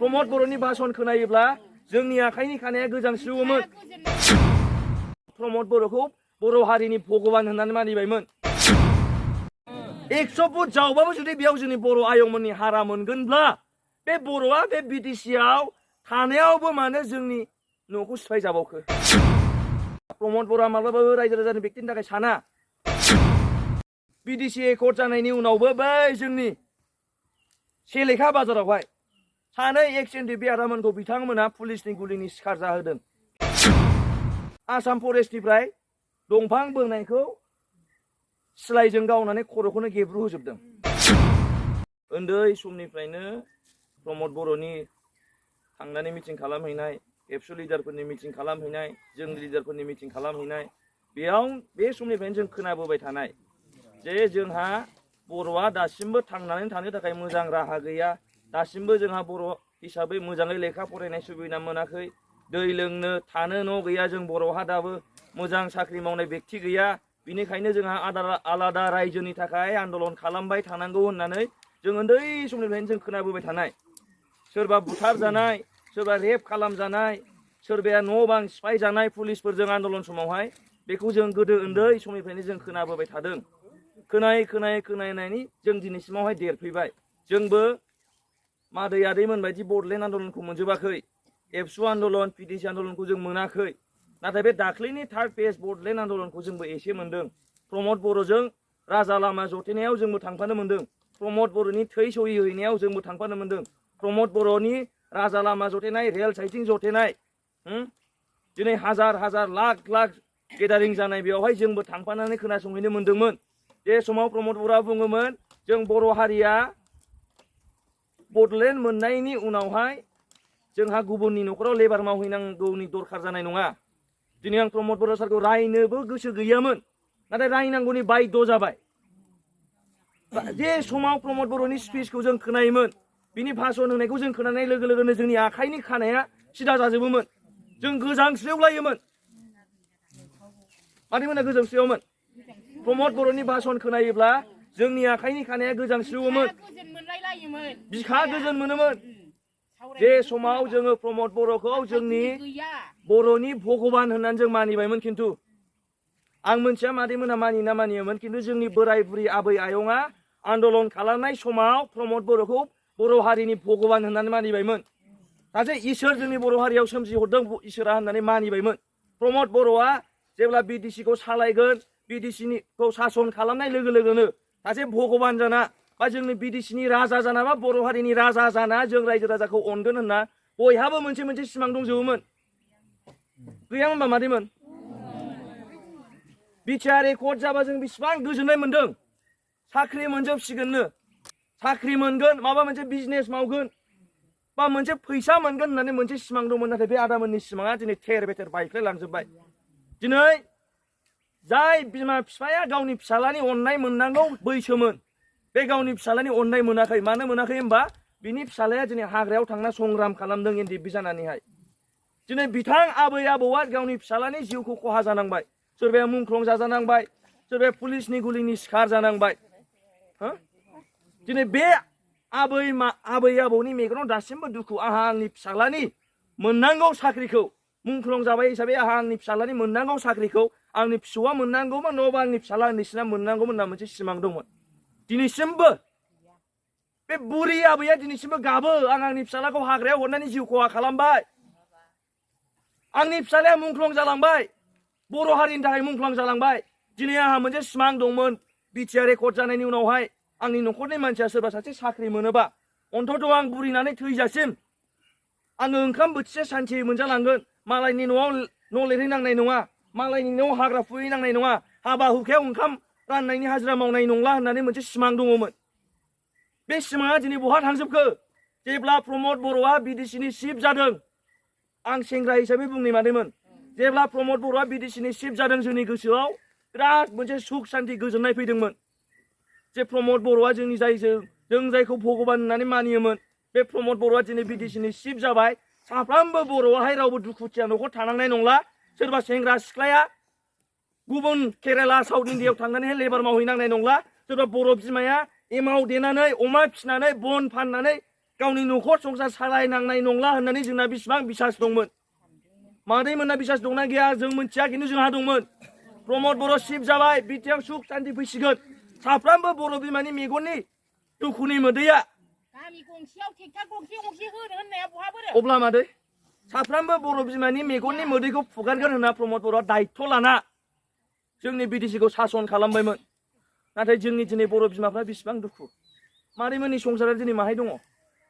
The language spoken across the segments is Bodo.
प्रमद बर'नि भाषण खोनायोब्ला जोंनि आखाइनि खानाया गोजांस्रिवोमोन। प्रमद बर'खौ बर' हारिनि भगबान होननानै मानिबायमोन। 100 फुट जावबाबो जुदि बेयाव जोंनि बर' आयंमोननि हारा मोनगोनब्ला बे बर'आ बे बिटिसिआव थानायावबो मानो जोंनि न'खौ सिफाय जाबावखो। प्रमद बर'आ माब्लाबाबो रायजो राजानि बेक्तिनि थाखाय साना। बिटिसि एकर्ड जानायनि उनावबो बै जोंनि सेलेखा बाजारावहाय सानै एक्स एनडिपि आदामोनखौ बिथांमोना पुलिसनि गुलिनि शिकार जाहोदों। आसाम फरेस्टनिफ्राय दंफां बोनायखौ सिलाइजों गावनानै खर'खौनो गेब्रु होजोबदों। उन्दै समनिफ्रायनो प्रमद बर'नि थांनानै मिटिं खालामहैनाय, एबसु लिडारफोरनि मिटिं खालामहैनाय, जों लिडारफोरनि मिटिं खालामहैनाय, बेयाव बे समनिफ्रायनो जों खोनाबोबाय थानाय जे जोंहा बर'आ दासिमबो थांनानै थानो थाखाय मोजां राहा गैया, दासिमबो जोंहा बर' हिसाबै मोजाङै लेखा फरायनाय सुबिदा मोनाखै, दै लोंनो थानो न' गैया, जों बर'हा दाबो मोजां साख्रि मावनाय बेक्ति गैया, बिनिखायनो जोंहा आलादा रायजोनि थाखाय आन्दलन खालामबाय थानांगौ होननानै जों उन्दै समनिफ्रायनो जों खोनाबोबाय थानाय। सोरबा बुथार जानाय, सोरबा रेप खालामजानाय, सोरबाया न' बां सिफाय जानाय पुलिसफोरजों आन्दलन समावहाय, बेखौ जों गोदो उन्दै समनिफ्रायनो जों खोनाबोबाय थादों। खोनानायनि जों दिनैसिमावहाय देरफैबाय। जोंबो मादै आदैमोन बायदि बड'लेण्ड आन्दलनखौ मोनजोबाखै, एबसु आन्दलन, पिटिसि आन्दलनखौ जों मोनाखै, नाथाय बे दाख्लैनि 3rd फेज बड'लेण्ड आन्दलनखौ जोंबो एसे मोनदों। प्रमद बर'जों राजा लामा जथेनायाव जोंबो थांफानो मोनदों। प्रमद बर'नि थै सहि हैनायाव जोंबो थांफानो मोनदों। प्रमद बर'नि राजा लामा जथेनाय, रेल साइथिं जथेनाय, दिनै हाजार हाजार लाख लाख गेदारिं जानाय बेवहाय जोंबो थांफानानै खोनासंहैनो मोनदोंमोन। बे समाव प्रमद बर'आ बुङोमोन जों बर' हारिया बड'लेण्ड मोननायनि उनावहाय जोंहा गुबुननि न'खराव लेबार मावहैनांगौनि दरखार जानाय नङा। दिनै आं प्रमद बर' सारखौ रायनोबो गोसो गैयामोन, नाथाय रायनांगौनि बायद' जाबाय। जे समाव प्रमद बर'नि स्पिचखौ जों खोनायोमोन, बिनि भाषण होनायखौ जों खोनानाय लोगो लोगोनो जोंनि आखाइनि खानाया सिदा जाजोबोमोन। जों गोजांस्रिवलायोमोन। मादैमोना गोजांस्रिवोमोन। प्रमद बर'नि भाषण खोनायोब्ला जोंनि आखाइनि खानाया गोजांस्रिवोमोन, बिखा गोजोन मोनोमोन। बे समाव जोङो प्रमद बर'खौ जोंनि बर'नि भगबान होननानै जों मानिबायमोन। खिन्थु आं मोनथिया मादैमोना मानिना मानियोमोन, खिन्थु जोंनि बोराय बुरि आबै आयंआ आन्दलन खालामनाय समाव प्रमद बर'खौ बर' हारिनि भगबान होननानै मानिबायमोन। सासे इसोर जोंनि बर' हारियाव सोमजिहरदों इसोरा होननानै मानिबायमोन। प्रमद बर'आ जेब्ला बिटिसिखौ सालायगोन, बिटिसिखौ सासन खालामनाय लोगो लोगोनो सासे भगबान जाना बा जोंनि बिटिसिनि राजा जाना बा बर' हारिनि राजा जाना जों रायजो राजाखौ अनगोन होनना बयहाबो मोनसे मोनसे सिमां दंजोबोमोन। गैयामोन होनबा मादैमोन? बिटिआर एकर्ड जाबा जों बेसेबां गोजोननाय मोनदों। साख्रि मोनजोबसिगोननो, साख्रि मोनगोन, माबा मोनसे बिजनेस मावगोन, बा मोनसे फैसा मोनगोन होननानै मोनसे सिमां दंमोन। नाथाय बे आदामोननि सिमाङा दिनै थेर बेथेर बायफ्लेलांजोबबाय। दिनै जाय बिमा बिफाया गावनि फिसालानि अननाय मोननांगौ बैसोमोन, बे गावनि फिसालानि अननाय मोनाखै। मानो मोनाखै होनबा बिनि फिसालाया दिनै हाग्रायाव थांना संग्राम खालामदों एनडिएफबि जानानैहाय। दिनै बिथां आबै आबौआ गावनि फिसालानि जिउखौ खहा जानांबाय। सोरबाया मुंख्लं जाजानांबाय, सोरबाया पुलिसनि गुलिनि शिकार जानांबाय। दिनै बे आबै आबौनि मेगनाव दासिमबो दुखु। आंहा आंनि फिसालानि मोननांगौ साख्रिखौ, मुंख्लं जाबाय हिसाबै आंहा आंनि फिसालानि मोननांगौ साख्रिखौ आंनि फिसौआ मोननांगौमोन, नङाबा आंनि फिसाला उन्दैसिना मोननांगौमोन होनना मोनसे सिमां दंमोन। दिनैसिमबो बे बुरि आबैया दिनैसिमबो गाबो, आं आंनि फिसालाखौ हाग्रायाव हरनानै जिउ खहा खालामबाय, आंनि फिसालाया मुंख्लं जालांबाय, बर' हारिनि थाखाय मुंख्लं जालांबाय। दिनै आंहा मोनसे सिमां दंमोन, बिटिआर एकर्ड जानायनि उनावहाय आंनि न'खरनि मानसिया सोरबा सासे साख्रि मोनोबा अन्थथ' आं बुरिनानै थैजासिम आङो ओंखाम बोथिसे सान्थियै मोनजालांगोन, मालायनि न'आव न' लिरहैनांनाय नङा, मालायनि न'आव हाग्रा फुहैनांनाय नङा, हाबा हुखायाव ओंखाम राननायनि हाजिरा मावनाय नंला होननानै मोनसे सिमां दङमोन। बे सिमाङा दिनै बहा थांजोबखो? जेब्ला प्रमद बर'आ बिटिसिनि चिफ जादों, आं सेंग्रा हिसाबै बुंनो मादैमोन, जेब्ला प्रमद बर'आ बिटिसिनि चिफ जादों जोंनि गोसोआव बिराद मोनसे सुख सान्थि गोजोननाय फैदोंमोन। जे प्रमद बर'आ जों जायखौ भगबान होननानै मानियोमोन, बे प्रमद बर'आ दिनै बिटिसिनि चिफ जाबाय। साफ्रोमबो बर'आहाय रावबो दुखुथिया न'खर थानांनाय नंला। सोरबा सेंग्रा सिख्लाया गुबुन केरेला साउथ इण्डियायाव थांनानैहाय लेबार मावहैनांनाय नंला। सोरबा बर' बिमाया एमाव देनानै, अमा फिसिनानै, बन फाननानै गावनि न'खर संसार सालायनांनाय नंला होननानै जोंना बेसेबां बिसास दंमोन मादैमोनना बिसास दंना गैया जों मिथिया खिन्थु जोंहा दंमोन प्रमद बर' शिफ्ट जाबाय बिटिआर सुख सान्ति फैसिगोन साफ्रोमबो बर' बिमानि मेगननि दुखुनि मोदैया गामि गंसेयाव ट्रेक्टर गंसे होनो होननाया बहा बोरो अब्ला मादै साफ्रोमबो बर' बिमानि मेगननि मोदैखौ फुगारगोन होनना प्रमद बर'आ दायित्व लाना जोंनि बिटिसिखौ सासन खालामबायमोन नाथाय जोंनि दिनै बर' बिमाफ्रा बेसेबां दुखु मादैमोननि संसारा दिनै माहाय दङ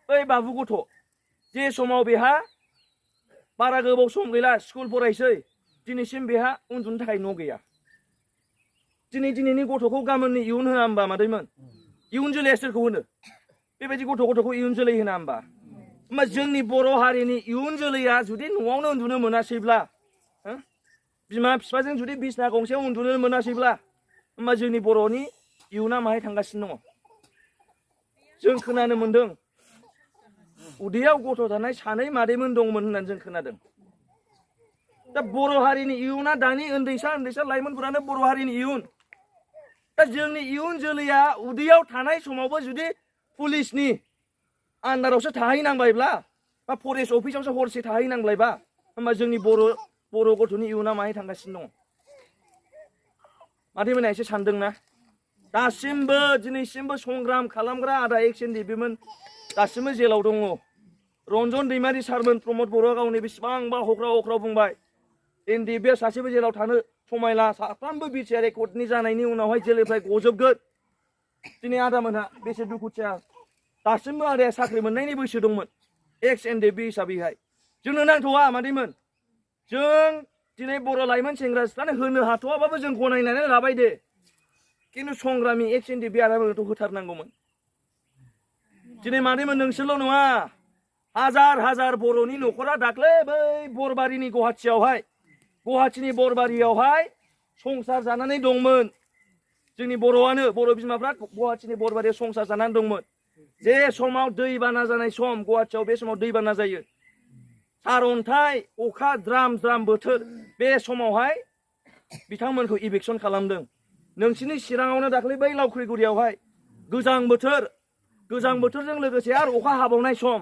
बै बाबु गथ' जे समाव बेहा बारा गोबाव सम गैला स्कुल फरायसै दिनैसिम बेहा उन्दुनो थाखाय न' गैया दिनैनि गथ'खौ गाबोननि इयुन होना होमबा मादैमोन इयुन जोलैया सोरखौ होनो बेबायदि गथ'खौ इयुन जोलै होना होमबा होमबा जोंनि बर' हारिनि इयुन जोलैया जुदि न'आवनो उन्दुनो मोनासैब्ला बिमा बिफाजों जुदि बिसना गंसेयाव उन्दुनो मोनासैब्ला होमबा जोंनि बर'नि इयुना माहाय थांगासिनो दङ जों खोनानो मोन्दों उदैयाव गथ' थानाय सानै मादैमोन दंमोन होननानै जों खोनादों दा बर' हारिनि इयुना दानि उन्दैसा लाइमोनफोरानो बर' हारिनि इयुन दा जोंनि इयुन जोलैया उदैयाव थानाय समावबो जुदि पुलिसनि आन्दारावसो थाहैनांबायब्ला बा फरेस्ट अफिसावसो हरसे थाहैनांबायबा होमबा जोंनि बर' गथ'नि इयुना माहाय थांगासिनो दङ मादैमोना एसे सानदोंना दासिमबो दिनैसिमबो संग्राम खालामग्रा आदा XNDP-मोन दासिमबो जेलाव दङ रन्जन दैमारि सारमोन प्रमद बर'आ गावनि बेसेबांबा हख्राव बुंबाय NDP सासेबो जेलाव थानो समायला साफ्रोमबो बिटिआर रेकर्डनि जानायनि उनावहाय जेलनिफ्राय गजोबगोन दिनै आदामोनहा बेसे दुखुथिया दासिमबो आदाया साख्रि मोननायनि बैसो दंमोन XNDP हिसाबैहाय जोंनो नांथ'वा मादैमोन जों दिनै बर' लाइमोन सेंग्रा सिख्लानो होनो हाथ'वाबाबो जों गनायनानै लाबाय दे खिन्थु संग्रामि XNDP आदामोनखौ होथारनांगौमोन दिनै मादैमोन नोंसोरल' नङा हाजार बर'नि न'खरा दाख्लै बै बरबारिनि गुवाहाटीनि बरबारियावहाय संसार जानानै दंमोन जोंनि बर' बिमाफ्रा गुवाहाटीनि बरबारियाव संसार जानानै दंमोन जे समाव दैबाना जानाय सम गुवाहाटीयाव बे समाव दैबाना जायो सारअन्थाइ अखा द्राम बोथोर बे समावहाय बिथांमोनखौ इभिकसन खालामदों नोंसिनि चिराङावनो दाख्लै बै लावख्रिगुरियावहाय गोजां बोथोरजों लोगोसे आरो अखा हाबावनाय सम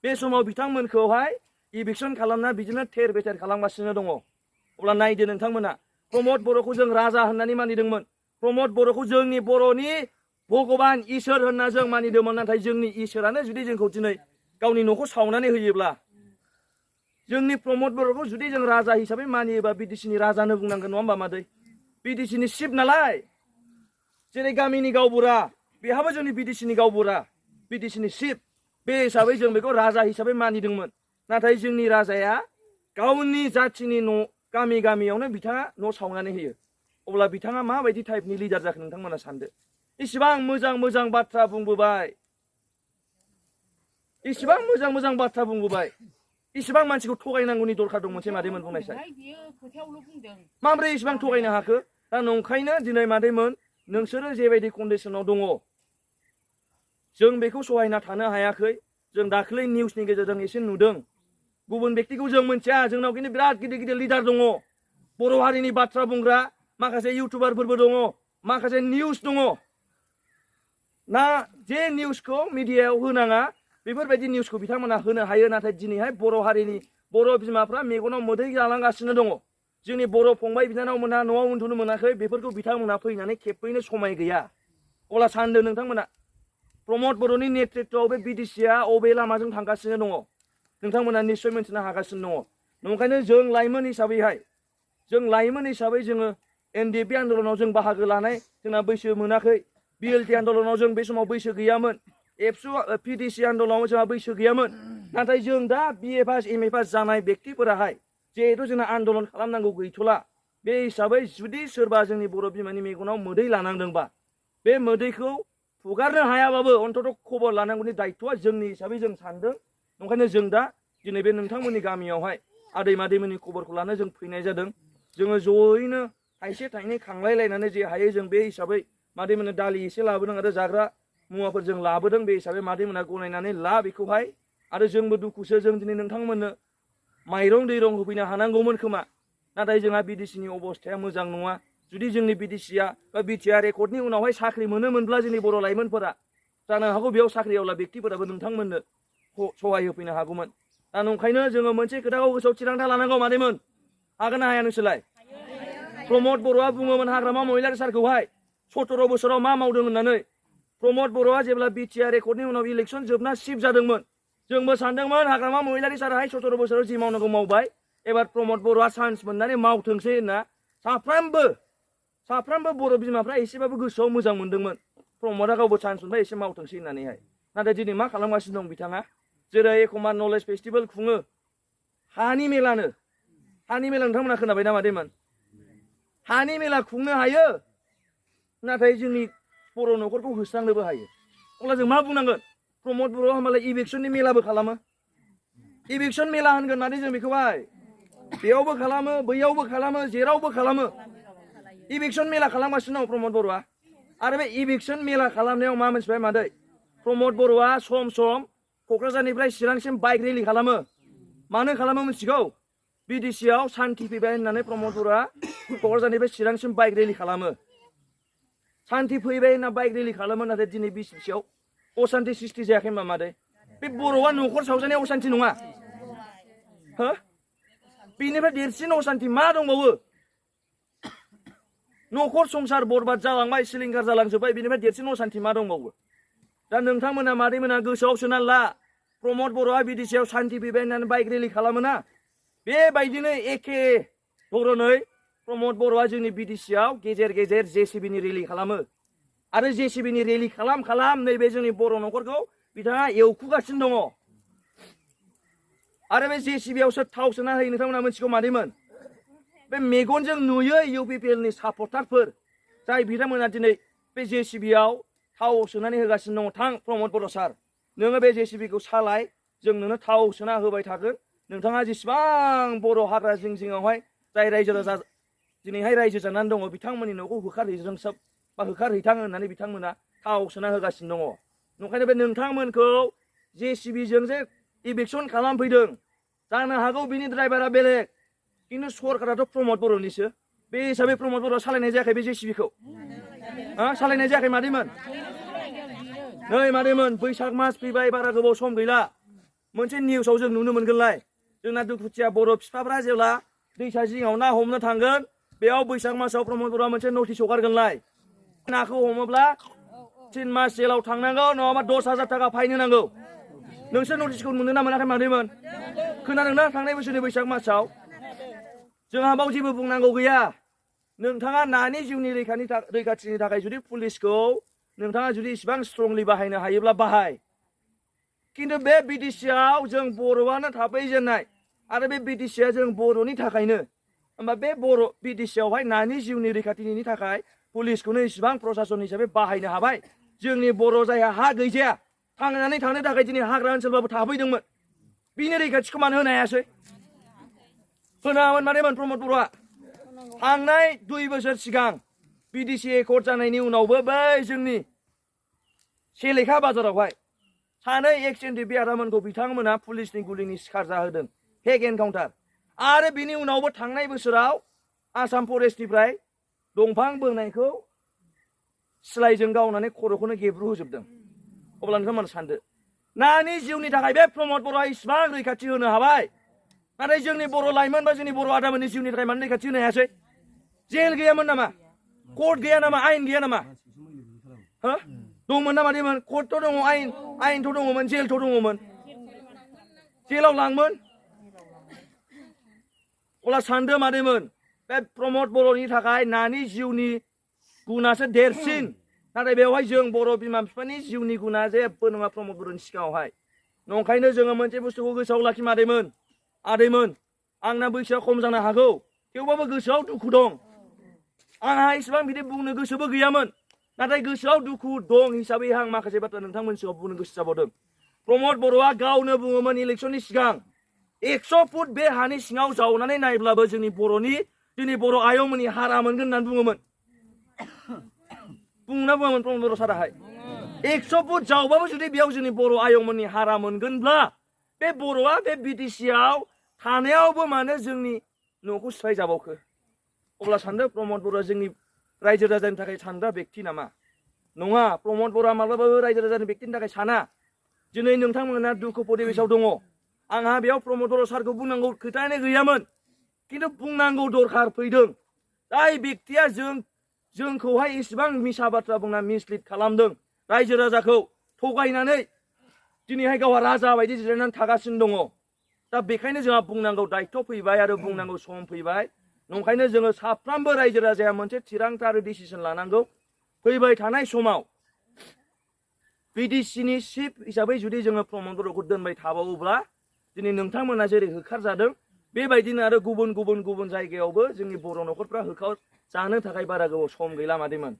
बे समाव बिथांमोनखौहाय इभिकसन खालामना बिदिनो थेर बेथेर खालामगासिनो दङ अब्ला नायदो नोंथांमोना प्रमद बर'खौ जों राजा होननानै मानिदोंमोन प्रमद बर'खौ जोंनि बर'नि भगबान इसोर होनना जों मानिदोंमोन नाथाय जोंनि इसोरानो जुदि जोंखौ दिनै गावनि न'खौ सावनानै होयोब्ला जोंनि प्रमद बर'खौ जुदि जों राजा हिसाबै मानियोबा बिटिसिनि राजानो बुंनांगोन नङा होमबा मादै बिटिसिनि चिफ नालाय जेरै गामिनि गावबुरा बेहाबो जोंनि बिटिसिनि गावबुरा बिटिसिनि चिफ बे हिसाबै जों बेखौ राजा हिसाबै मानिदोंमोन नाथाय जोंनि राजाया गावनि जाथिनि न' गामियावनो बिथाङा न' सावनानै होयो अब्ला बिथाङा माबायदि टाइपनि लिडार जाखो नोंथांमोना सानदो इसिबां मोजां बाथ्रा बुंबोबाय इसिबां मोजां बाथ्रा बुंबोबाय इसिबां मानसिखौ थगायनांगौनि दरखार दं मोनसे मादैमोन बुंनायसाय माब्रै इसिबां थगायनो हाखो दा नंखायनो दिनै मादैमोन नोंसोरो जेबायदि कन्डिसनाव दङ जों बेखौ सहायना थानो हायाखै जों दाख्लै निउसनि गेजेरजों एसे नुदों गुबुन बेक्तिखौ जों मिथिया जोंनाव खिन्थु बिराद गिदिर लिडार दङ बर' हारिनि बाथ्रा बुंग्रा माखासे इउटुबारफोरबो दङ माखासे निउस दङ ना जे निउसखौ मिडियायाव होनाङा बेफोरबायदि निउसखौ बिथांमोना होनो हायो नाथाय दिनैहाय बर' हारिनि बर' बिमाफ्रा मेगनाव मोदै जालांगासिनो दङ जोंनि बर' फंबाय बिनानावमोनहा न'आव उन्दुनो मोनाखै बेफोरखौ बिथांमोना फैनानै खेबफैनो समाय गैया अब्ला सानदो नोंथांमोना प्रमद बर'नि नेतृत्वआव बे बिटिसिआ अबे लामाजों थांगासिनो दङ नोंथांमोना निस्सय मिन्थिनो हागासिनो दङ ओंखायनो जों लाइमोन हिसाबै जोङो NDP आन्दलनाव जों बाहागो लानाय जोंना बैसो मोनाखै BLT आन्दलनाव जों बे समाव बैसो गैयामोन एबसु PDC आन्दलनाव जोंहा बैसो गैयामोन नाथाय जों दा BA पास MA पास जानाय बेक्तिफोराहाय जिहेतु जोंना आन्दलन खालामनांगौ गैथ'ला बे हिसाबै जुदि सोरबा जोंनि बर' बिमानि मेगनाव मोदै लानांदोंबा बे मोदैखौ फुगारनो हायाबाबो अन्तत खबर लानांगौनि दायित्वआ जोंनि हिसाबै जों सानदों ओंखायनो जों दा दिनै बे नोंथांमोननि गामियावहाय आदै मादैमोननि खबरखौ लानो जों फैनाय जादों जोङो जयैनो थाइसे थाइनै खांलायलायनानै जे हायो जों बे हिसाबै मादैमोननो दालि एसे लाबोदों आरो जाग्रा मुवाफोर जों लाबोदों बे हिसाबै मादैमोनहा गनायनानै ला बेखौहाय आरो जोंबो दुखुसो जों दिनै नोंथांमोननो माइरं दैरं होफैनो हानांगौमोन खोमा नाथाय जोंहा बिटिसिनि अबस्थाया मोजां नङा जुदि जोंनि बिटिसिआ बा बिटिआर रेकर्डनि उनावहाय साख्रि मोनोमोनब्ला जोंनि बर' लाइमोनफोरा जानो हागौ बेयाव साख्रियावला बेक्तिफोराबो नोंथांमोननो सहाय होफैनो हागौमोन दा नंखायनो जोङो मोनसे खोथाखौ गोसोआव थिरांथा लानांगौ मादैमोन हागोन ना हाया नोंसोरलाय प्रमद बर'आ बुङोमोन हाग्रामा महिलारि सारखौहाय 17 बोसोराव मा मावदों होननानै प्रमद बर'आ जेब्ला बिटिआर रेकर्डनि उनाव इलेक्सन जोबना सिफ जादोंमोन जोंबो सानदोंमोन हाग्रामा महिलारि साराहाय 17 बोसोराव जि मावनांगौ मावबाय एबार प्रमद बर'आ चान्स मोननानै मावथोंसै होनना साफ्रोमबो बर' बिमाफ्रा एसेबाबो गोसोआव मोजां मोनदोंमोन प्रमदआ गावबो चान्स मोनबाय एसे मावथोंसै होननानैहाय नाथाय दिनै मा खालामगासिनो दं बिथाङा जेरै एखम्बा नलेज फेस्टिभेल खुङो हानि मेला नोंथांमोना खोनाबाय ना मादैमोन हानि मेला खुंनो हायो नाथाय जोंनि बर' न'खरखौ होस्रांनोबो हायो अब्ला जों मा बुंनांगोन प्रमद बर'आ होमबालाय इभिक्सननि मेलाबो खालामो इभिक्सन मेला होनगोन मादै जों बेखौहाय बेयावबो खालामो बैयावबो खालामो जेरावबो खालामो इभिक्सन मेला खालामगासिनो दं प्रमद बर'आ आरो बे इभिक्सन मेला खालामनायाव मा मोनथिबाय मादै प्रमद बर'आ सम सम क'क्राझारनिफ्राय चिरांसिम बाइक रेलि खालामो मानो खालामो मिथिगौ बिडिसिआव सान्थि फैबाय होननानै प्रमद बर'आ क'क्राझारनिफ्राय चिरांसिम बाइक रेलि खालामो सान्थि फैबाय होनना बाइक रेलि खालामो नाथाय दिनै बिटिसिआव असान्थि सृष्टि जायाखै होनबा मादै बे बर'आ न'खर सावजानाया असान्थि नङा हो बेनिफ्राय देरसिन असान्थि मा दंबावो न'खर संसार बरबाद जालांबाय सिलिंखार जालांजोब्बाय बेनिफ्राय देरसिन असान्थि मा दंबावो दा नोंथांमोना मादैमोना गोसोआव सोनानै ला प्रमद बर'आ बिडिसिआव सान्थि फैबाय होननानै बाइक रेलि खालामोना बेबायदिनो एखे धरनै प्रमद बर'आ जोंनि बिडिसिआव गेजेर गेजेर जेसिबिनि रेलि खालामो आरो जेसिबिनि रेलि खालाम नैबे जोंनि बर' न'खरखौ बिथाङा एवखुगासिनो दङ आरो बे जेसिबिआव सोर थाव सोना होयो नोंथांमोना मिथिगौ मादैमोन बे मेगनजों नुयो इउपिपिएलनि सापर्टारफोर जाय बिथांमोना दिनै बे जेसिबिआव थाव सोनानै होगासिनो दङ थां प्रमद बर' सार नोङो बे जेसिबिखौ सालाय जों नोंनो थाव सोना होबाय थागोन नोंथाङा जेसेबां बर' हाग्रा जिं जिङावहाय जाय रायजो राजा दिनैहाय रायजो जानानै दङ बिथांमोननि न'खौ होखारहैजोंसोब बा होखारहैथां होननानै बिथांमोना थाव सोना होगासिनो दङ नंखायनो बे नोंथांमोनखौ जेसिबिजों जे इभिक्सन खालामफैदों जानो हागौ बिनि ड्राइभारा बेलेग खिन्थु सरकाराथ' प्रमद बर'निसो बे हिसाबै प्रमद बर'आ सालायनाय जायाखै बे जेसिबिखौ सालायनाय जायाखै मादैमोन नै मादैमोन बैसाग मास फैबाय बारा गोबाव सम गैला मोनसे निउसाव जों नुनो मोनगोनलाय जोंना दुखुथिया बर' बिफाफ्रा जेब्ला दैसा जिङाव ना हमनो थांगोन बेयाव बैसाग मासाव प्रमद बर'आ मोनसे नटिस हगारगोनलाय नाखौ हमोब्ला 3 मास जेलाव थांनांगौ नङाबा 10,000 थाखा फाइन होनांगौ नोंसोर नटिसखौ मोनदों ना मोनाखै मादैमोन खोनादोंना थांनाय बोसोरनि बैसाग मासाव जोंहा बाव जेबो बुंनांगौ गैया नोंथाङा नानि जिउनि रैखाथिनि थाखाय जुदि पुलिसखौ नोंथाङा जुदि इसिबां स्ट्रंलि बाहायनो हायोब्ला बाहाय खिन्थु बे बिटिसिआव जों बर'आनो थाफैजेननाय आरो बे बिटिसिआ जों बर'नि थाखायनो होमबा बे बर' बिटिसिआवहाय नानि जिउनि रैखाथिनि थाखाय पुलिसखौनो इसिबां प्रसासन हिसाबै बाहायनो हाबाय जोंनि बर' जायहा हा गैजाया थांनानै थानो थाखाय दिनै हाग्रा ओनसोलबाबो थाफैदोंमोन बिनि रैखाथिखौ मानो होनो हायासै होनामोन मादैमोन प्रमद बर'आ थांनाय 2 बोसोर सिगां बिडिसि एकर्ड जानायनि उनावबो बै जोंनि सेलेखा बाजारावहाय सानै एक्स एनडिपि आदामोनखौ बिथांमोना पुलिसनि गुलिनि शिकार जाहोदों हेक एनकाउन्टार आरो बिनि उनावबो थांनाय बोसोराव आसाम फरेस्टनिफ्राय दंफां बोनायखौ सिलाइजों गावनानै खर'खौनो गेब्रु होजोबदों अब्ला नोंथांमोना सानदो नानि जिउनि थाखाय बे प्रमद बर'आ इसिबां रैखाथि होनो हाबाय नाथाय जोंनि बर' लाइमोन बा जोंनि बर' आदामोननि जिउनि थाखाय मानो रैखाथि होनो हायासै जेल गैयामोन नामा कोर्ट गैया नामा आयेन गैया नामा दंमोन नामा देमोन कोर्टथ' दङ आयेनथ' दङमोन जेलथ' दङमोन जेलाव लांमोन अब्ला सानदो मादैमोन बे प्रमद बर'नि थाखाय नानि जिउनि गुनासो देरसिन नाथाय बेवहाय जों बर' बिमा बिफानि जिउनि गुना जेबो नङा प्रमद बर'नि सिगाङावहाय नंखायनो जोङो मोनसे बुस्थुखौ गोसोआव लाखि मादैमोन आदैमोन आंना बैसोआ खम जानो हागौ थेवबाबो गोसोआव दुखु दं आंहा इसेबां बिदि बुंनो गोसोबो गैयामोन नाथाय गोसोआव दुखु दं हिसाबै आं माखासे बाथ्रा नोंथांमोननि सिगाङाव बुंनो गोसो जाबावदों प्रमद बर'आ गावनो बुङोमोन इलेक्सननि सिगां 100 फुट बे हानि सिङाव जावनानै नायब्लाबो जोंनि बर' आयंमोननि हारा मोनगोन होननानै बुङोमोन बुंना बुङामोन प्रमद बर' साराहाय 100 फुट जावबाबो जुदि बेयाव जोंनि बर' आयंमोननि हारा मोनगोनब्ला बे बर'आ बे बिटिसिआव थानायावबो मानो जोंनि न'खौ सिफाय जाबावखो अब्ला सानदो प्रमद बर'आ जोंनि रायजो राजानि थाखाय सानग्रा बेक्ति नामा नङा प्रमद बर'आ माब्लाबाबो रायजो राजानि बेक्तिनि थाखाय साना दिनै नोंथांमोना दुखु परिबेसाव दङ आंहा बेयाव प्रमद बर' सारखौ बुंनांगौ खोथायानो गैयामोन खिन्थु बुंनांगौ दरखार फैदों जाय बेक्तिया जोंखौहाय इसेबां मिसा बाथ्रा बुंना मिसलिड खालामदों रायजो राजाखौ थगायनानै दिनैहाय गावहा राजा बायदि जिरायनानै थागासिनो दङ दा बेखायनो जोंहा बुंनांगौ दायित्व फैबाय आरो बुंनांगौ सम फैबाय नंखायनो जोङो साफ्रोमबो रायजो राजाया मोनसे थिरांथा आरो डिसिसन लानांगौ फैबाय थानाय समाव बिटिसिनि चिफ हिसाबै जुदि जोङो प्रमद बर'खौ दोनबाय थाबावोब्ला दिनै नोंथांमोना जेरै होखारजादों बेबायदिनो आरो गुबुन जायगायावबो जोंनि बर' न'खरफ्रा होखार जानो थाखाय बारा गोबाव सम गैला मादैमोन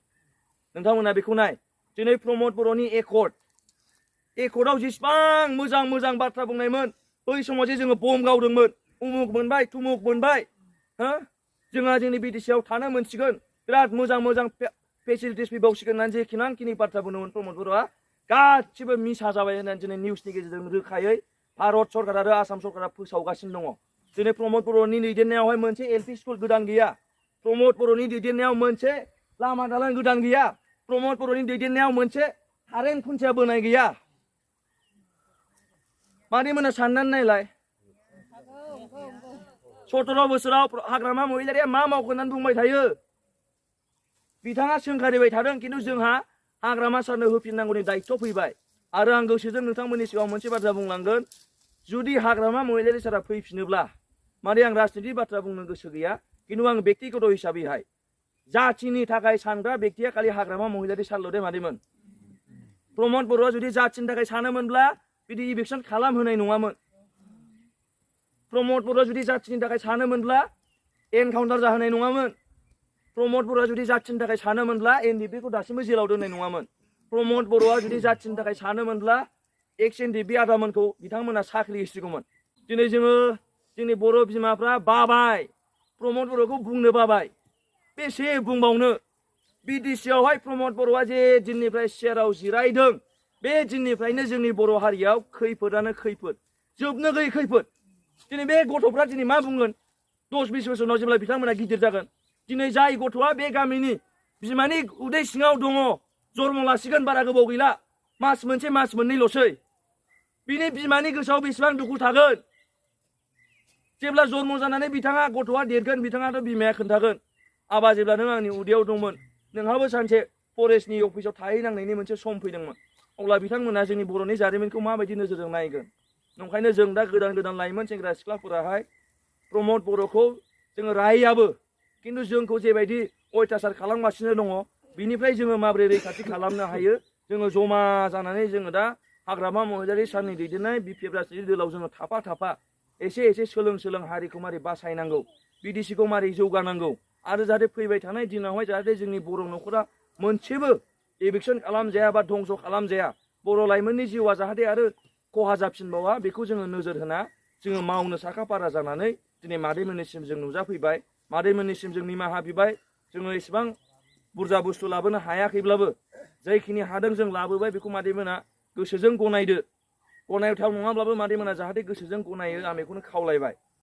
नोंथांमोना बेखौ नाय दिनै प्रमद बर'नि एकर्डआव जेसेबां मोजां बाथ्रा बुंनायमोन बै समाव जे जोङो बम गावदोंमोन उमुक मोनबाय तुमुक मोनबाय हो जोंहा जोंनि बिटिसिआव थानो मोनसिगोन बिराद मोजां फेसिलिटिस फैबावसिगोन होननानै जेखिनि बाथ्रा बुंदोंमोन प्रमद बर'आ गासिबो मिसा जाबाय होननानै दिनै निउसनि गेजेरजों रोखायै भारत सरकार आरो आसाम सरकारा फोसावगासिनो दङ दिनै प्रमद बर'नि दैदेननायावहाय मोनसे एलपि स्कुल गोदान गैया प्रमद बर'नि दैदेननायाव मोनसे लामा दालां गोदान गैया प्रमद बर'नि दैदेननायाव मोनसे कारेन्ट खुन्थिया बोनाय गैया मादैमोना साननानै नायलाय 17 बोसोराव हाग्रामा महिलारिया मा मावखो होननानै बुंबाय थायो बिथाङा सोंखारिबाय थादों खिन्थु जोंहा हाग्रामा सारनो होफिननांगौनि दायित्व फैबाय आरो आं गोसोजों नोंथांमोननि सिगाङाव मोनसे बाथ्रा बुंलांगोन जुदि हाग्रामा महिलारि सारा फैफिनोब्ला माने आं राजनिति बाथ्रा बुंनो गोसो गैया खिन्थु आं बेक्तिगत हिसाबैहाय जाथिनि थाखाय सानग्रा बेक्तिया खालि हाग्रामा महिलारि सारल' दे मादैमोन प्रमद बर'आ जुदि जाथिनि थाखाय सानोमोनब्ला बिदि इलेक्सन खालामहोनाय नङामोन प्रमद बर'आ जुदि जाथिनि थाखाय सानोमोनब्ला एनकाउन्टार जाहोनाय नङामोन प्रमद बर'आ जुदि जाथिनि थाखाय सानोमोनब्ला एनडिपिखौ दासिमबो जेलाव दोननाय नङामोन प्रमद बर'आ जुदि जाथिनि थाखाय सानोमोनब्ला एक्स एनडिपि आदामोनखौ बिथांमोना साख्रि होसिगौमोन दिनै जोङो जोंनि बर' बिमाफ्रा बाबाय प्रमद बर'खौ बुंनो बाबाय बेसे बुंबावनो बिटिसिआवहाय प्रमद बर'आ जे दिननिफ्राय चेयाराव जिरायदों बे दिननिफ्रायनो जोंनि बर' हारियाव खैफोदानो खैफोद जोबनो गैयै खैफोद दिनै बे गथ'फ्रा दिनै मा बुंगोन 10-20 बोसोर उनाव जेब्ला बिथांमोना गिदिर जागोन दिनै जाय गथ'आ बे गामिनि बिमानि उदै सिङाव दङ जन्म लासिगोन बारा गोबाव गैला मास मोनसे मास मोननैल'सै बिनि बिमानि गोसोआव बेसेबां दुखु थागोन जेब्ला जन्म जानानै बिथाङा गथ'आ देरगोन बिथाङाथ' बिमाया खोन्थागोन आबा जेब्ला नों आंनि उदैयाव दंमोन नोंहाबो सानसे फरेस्टनि अफिसाव थाहैनांनायनि मोनसे सम फैदोंमोन अब्ला बिथांमोना जोंनि बर'नि जारिमिनखौ माबायदि नोजोरजों नायगोन नंखायनो जों दा गोदान लाइमोन सेंग्रा सिख्लाफोराहाय प्रमद बर'खौ जोङो रायाबो खिन्थु जोंखौ जेबायदि अयथासार खालामगासिनो दङ बिनिफ्राय जोङो माबोरै रैखाथि खालामनो हायो जोङो जमा जानानै जोङो दा हाग्रामा महिलारि सारनि दैदेननाय बिपिएफ राजनिति दोलाव जोङो थाफा एसे सोलों हारिखौ मारै बासायनांगौ बिटिसिखौ मारै जौगानांगौ आरो जाहाथे फैबाय थानाय दिनावहाय जाहाथे जोंनि बर' न'खरा मोनसेबो एभिक्सन खालामजाया बा धंस खालामजाया बर' लाइमोननि जिउआ जाहाथे आरो खहा जाफिनबावा बेखौ जोङो नोजोर होना जोङो मावनो साखाफारा जानानै दिनै मादैमोननिसिम जों नुजाफैबाय मादैमोननिसिम जों निमाहा बिबाय जोङो एसेबां बुरजा बुस्थु लाबोनो हायाखैब्लाबो जायखिनि हादों जों लाबोबाय बेखौ मादैमोना गोसोजों गनायदो गनायथाव नङाब्लाबो मादैमोना जाहाथे गोसोजों गनायो आं बेखौनो खावलायबाय